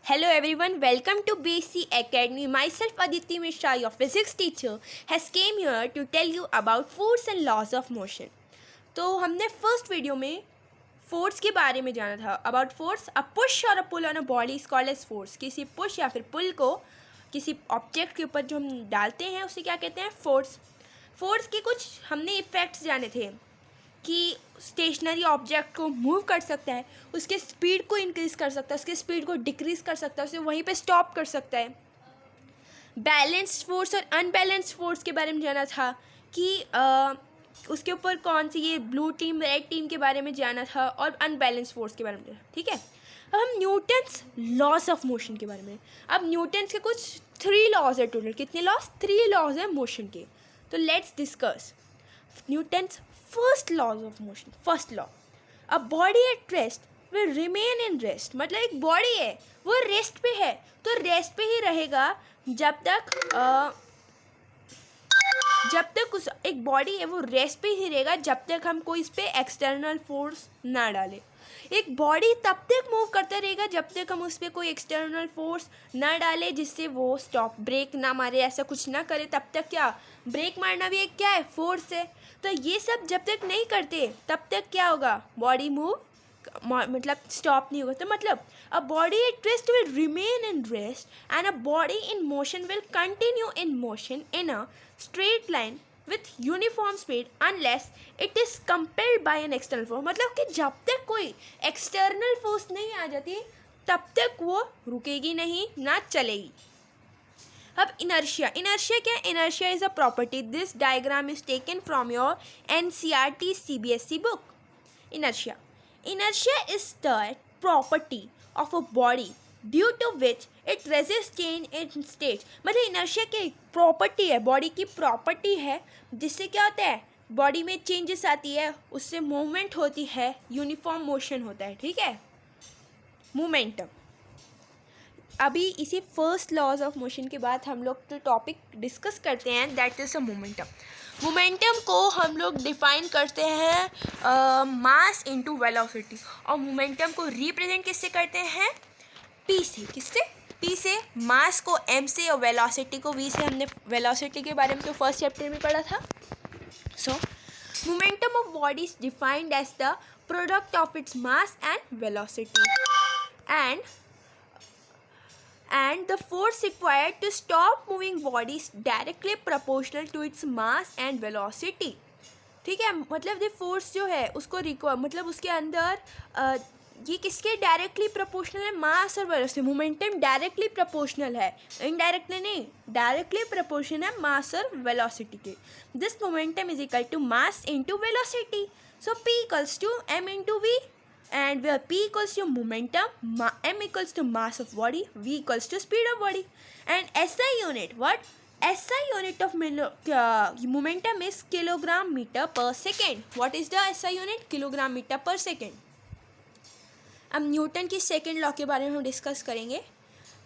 Hello everyone, welcome to BC Academy. Myself Aditi Mishra, your physics teacher, has came here to tell you about force and laws of motion. तो हमने first video में force के बारे में जाना था. About force, a push और a pull on a body is called as force. किसी पुश या फिर पुल को किसी ऑब्जेक्ट के ऊपर जो हम डालते हैं उसे क्या कहते हैं? फोर्स. फोर्स के कुछ हमने इफ़ेक्ट्स जाने थे कि स्टेशनरी ऑब्जेक्ट को मूव कर सकता है, उसके स्पीड को इंक्रीज़ कर सकता है, उसके स्पीड को डिक्रीज़ कर सकता है, उसे वहीं पे स्टॉप कर सकता है. बैलेंस्ड फोर्स और अनबैलेंस्ड फोर्स के बारे में जाना था कि उसके ऊपर कौन सी, ये ब्लू टीम रेड टीम के बारे में जाना था और अनबैलेंस्ड फोर्स के बारे में जाना. ठीक है, अब हम न्यूटन्स लॉस ऑफ मोशन के बारे में. अब न्यूटन्स के कुछ 3 लॉज है टोटल. कितने लॉज? 3 लॉज है मोशन के. तो let's discuss Newton's first laws of motion. First law, a body at rest will remain in rest. मतलब एक बॉडी है वो रेस्ट पे है तो रेस्ट पे ही रहेगा जब तक उस एक बॉडी है वो रेस्ट पे ही रहेगा जब तक हम कोई इस पर एक्सटर्नल फोर्स ना डालें. एक बॉडी तब तक मूव करता रहेगा जब तक हम उस पर कोई एक्सटर्नल फोर्स ना डालें जिससे वो स्टॉप, ब्रेक ना मारे, ऐसा कुछ ना करे. तब तक क्या, ब्रेक मारना भी एक क्या है? फोर्स है. तो ये सब जब तक नहीं करते तब तक क्या होगा? बॉडी मूव मतलब स्टॉप नहीं होगा. तो मतलब अ body at rest will remain in rest and a body in motion will continue in motion in a straight line with uniform speed unless it is compelled bye an external force. मतलब कि जब तक कोई external force नहीं आ जाती तब तक वो रुकेगी नहीं, ना चलेगी. अब इनर्शिया. इनर्शिया क्या है? Inertia is a property. This diagram is taken from your NCERT CBSE book. Inertia. Inertia is the property of a body due to which it resists change in state. मतलब inertia की property है, body की property है जिससे क्या होता है? Body में चेंजेस आती है, उससे मूवमेंट होती है, यूनिफॉर्म मोशन होता है. ठीक है, मोमेंटम. अभी इसी फर्स्ट लॉज ऑफ मोशन के बाद हम लोग जो टॉपिक डिस्कस करते हैं that is a momentum. Momentum को हम लोग डिफाइन करते हैं मास इनटू वेलोसिटी, और मोमेंटम को रिप्रेजेंट किससे करते हैं? P से. किससे? P से. मास को M से और वेलोसिटी को V से. हमने वेलोसिटी के बारे में तो फर्स्ट चैप्टर में पढ़ा था. So momentum of body is defined as the product of its mass and velocity and the force required to stop moving body is directly proportional to its mass and velocity. ठीक है, मतलब ये force जो है उसको मतलब उसके अंदर ये किसके डायरेक्टली प्रोपोर्शनल है? मास और वेलोसिटी. मोमेंटम डायरेक्टली प्रोपोर्शनल है, इनडायरेक्टली नहीं, डायरेक्टली प्रोपोर्शनल है मास और वेलोसिटी के. This momentum is equal to mass into velocity. So P equals to M into V. And where P equals to momentum, M equals to mass of body, V equals to speed of body. And SI unit, what? SI unit of momentum is kilogram meter per second. What is the SI unit? Kilogram meter per second. अब Newton की second law के बारे में हम discuss करेंगे.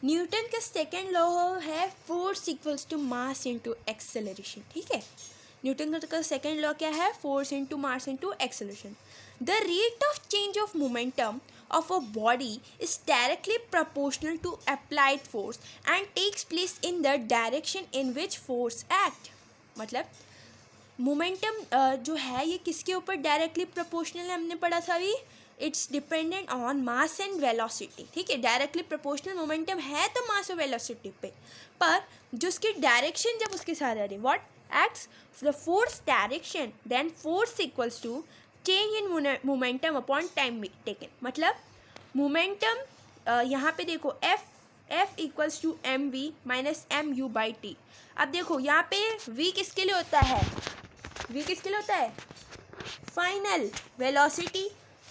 Newton का second law है force equals to mass into acceleration. ठीक है, न्यूटन का सेकेंड लॉ क्या है? Force into mass into acceleration. The rate of change of momentum of a body is directly proportional to applied force and takes place in the direction in which force act. मतलब momentum जो है ये किसके ऊपर directly proportional है? हमने पढ़ा था अभी. It's dependent on mass and velocity. ठीक है, डायरेक्टली प्रोपोर्शनल मोमेंटम है तो मास और वेलोसिटी पे, पर जो उसकी डायरेक्शन जब उसके साथ आ रही, what acts the force direction, then force equals to change in momentum upon time taken. मतलब मोमेंटम यहाँ पे देखो F equals to mv minus MU by T. अब देखो यहाँ पे V किसके लिए होता है? V किसके लिए होता है? Final velocity,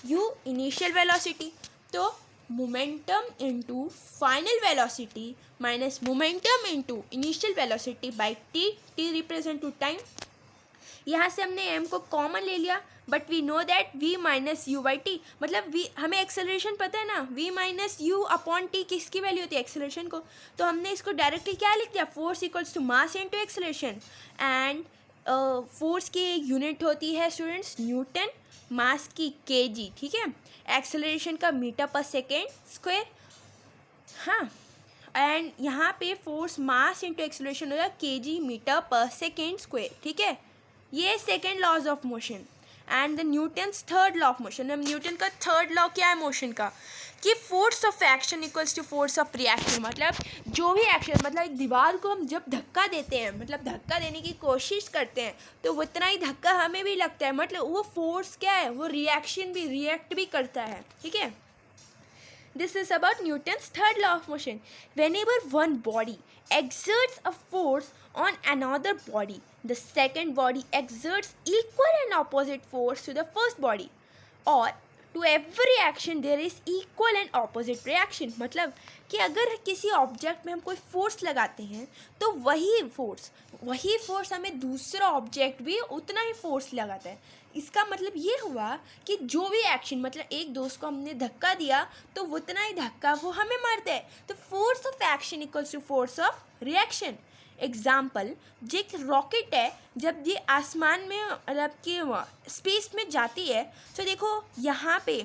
U initial velocity. तो momentum into final velocity minus momentum into initial velocity by T. T represent to time. यहाँ से हमने m को कॉमन ले लिया, but we know that v minus U by T. मतलब v, हमें acceleration पता है ना, v minus U upon T किसकी वैल्यू होती है? एक्सेलरेशन को. तो हमने इसको डायरेक्टली क्या लिख दिया? Force equals to mass into acceleration. And force की यूनिट होती है स्टूडेंट्स न्यूटन, मास की kg. ठीक है, एक्सेलरेशन का मीटर पर सेकेंड स्क्वायर. हाँ, एंड यहाँ पे फोर्स मास इंटू एक्सेलरेशन होगा kg मीटर पर सेकेंड स्क्वायर, ठीक है। ये second laws of motion and the Newton's third law of motion. अब न्यूटन का थर्ड लॉ क्या है मोशन का, कि force of action equals to force of reaction. मतलब जो भी एक्शन, मतलब एक दीवार को हम जब धक्का देते हैं, मतलब धक्का देने की कोशिश करते हैं, तो उतना ही धक्का हमें भी लगता है। मतलब वो फोर्स क्या है, वो रिएक्शन भी, रिएक्ट भी करता है, ठीक है। This is about Newton's third law of motion. Whenever one body exerts a force on another body, the second body exerts equal and opposite force to the first body. Or to every action there is equal and opposite reaction. मतलब कि अगर किसी object में हम कोई force लगाते हैं तो वही फोर्स हमें दूसरा ऑब्जेक्ट भी उतना ही फोर्स लगाता है। इसका मतलब ये हुआ कि जो भी एक्शन, मतलब एक दोस्त को हमने धक्का दिया तो उतना ही धक्का वो हमें मारता है। तो force of action equals to force of reaction. Example, जो एक रॉकेट है, जब ये आसमान में मतलब कि स्पेस में जाती है, तो देखो यहाँ पे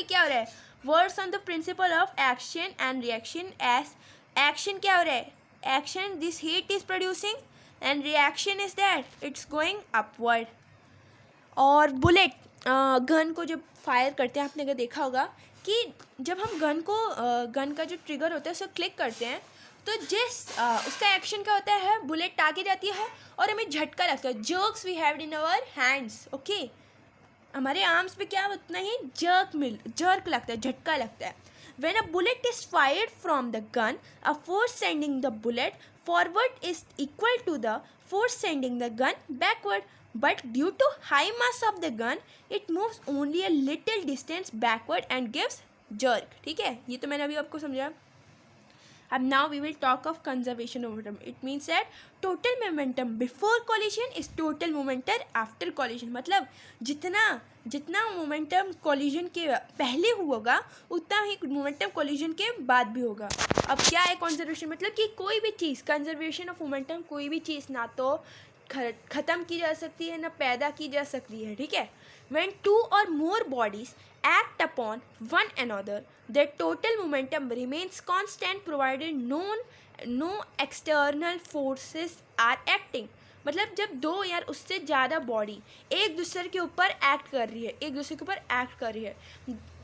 क्या हो रहा है, works on the principle of action and reaction. As action क्या हो रहा है, action this heat is producing and reaction is that it's going upward. और बुलेट गन को जब फायर करते हैं, आपने अगर देखा होगा कि जब हम गन का जो ट्रिगर होता है उसको क्लिक करते हैं, तो उसका एक्शन क्या होता है, बुलेट आगे जाती है और हमें झटका लगता है। Jerks we have in our hands, okay, हमारे आर्म्स पे क्या उतना ही जर्क लगता है, झटका लगता है। When a bullet is fired from the gun, a force sending the bullet forward is equal to the force sending the gun backward. But due to high mass of the gun, it moves only a little distance backward and gives jerk. ठीक है, ये तो मैंने अभी आपको समझाया। अब now we will talk of conservation of momentum. It means that total momentum before collision is total momentum after collision. मतलब जितना मोमेंटम कॉलिजन के पहले होगा उतना ही मोमेंटम कॉलिजन के बाद भी होगा। अब क्या है कंजर्वेशन, मतलब कि कोई भी चीज़, कंजर्वेशन ऑफ मोमेंटम, कोई भी चीज़ ना तो ख़त्म की जा सकती है ना पैदा की जा सकती है, ठीक है। When two or more bodies act upon one another, their total momentum remains constant provided no external forces are acting. मतलब जब दो या उससे ज़्यादा बॉडी एक दूसरे के ऊपर एक्ट कर रही है,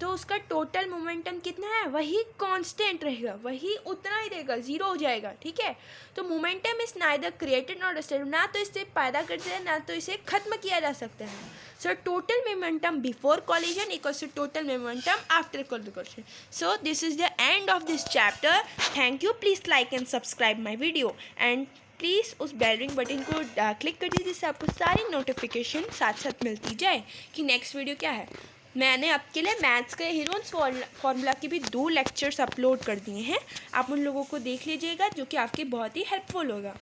तो उसका टोटल मोमेंटम कितना है, वही कांस्टेंट रहेगा, वही उतना ही रहेगा, ज़ीरो हो जाएगा, ठीक है। तो momentum is neither created not destroyed, ना तो इसे पैदा करते हैं ना तो इसे ख़त्म किया जा सकता है। So total momentum before collision equals to total momentum after collision. So this is the end of this chapter. Thank you, please like and subscribe my video and please उस बेल रिंग बटन को click कर दीजिए जिससे आपको सारी notification साथ साथ मिलती जाए कि नेक्स्ट वीडियो क्या है। मैंने आपके लिए मैथ्स के हीरोन्स फॉर्मूला के भी 2 लेक्चर्स अपलोड कर दिए हैं, आप उन लोगों को देख लीजिएगा जो कि आपके बहुत ही हेल्पफुल होगा।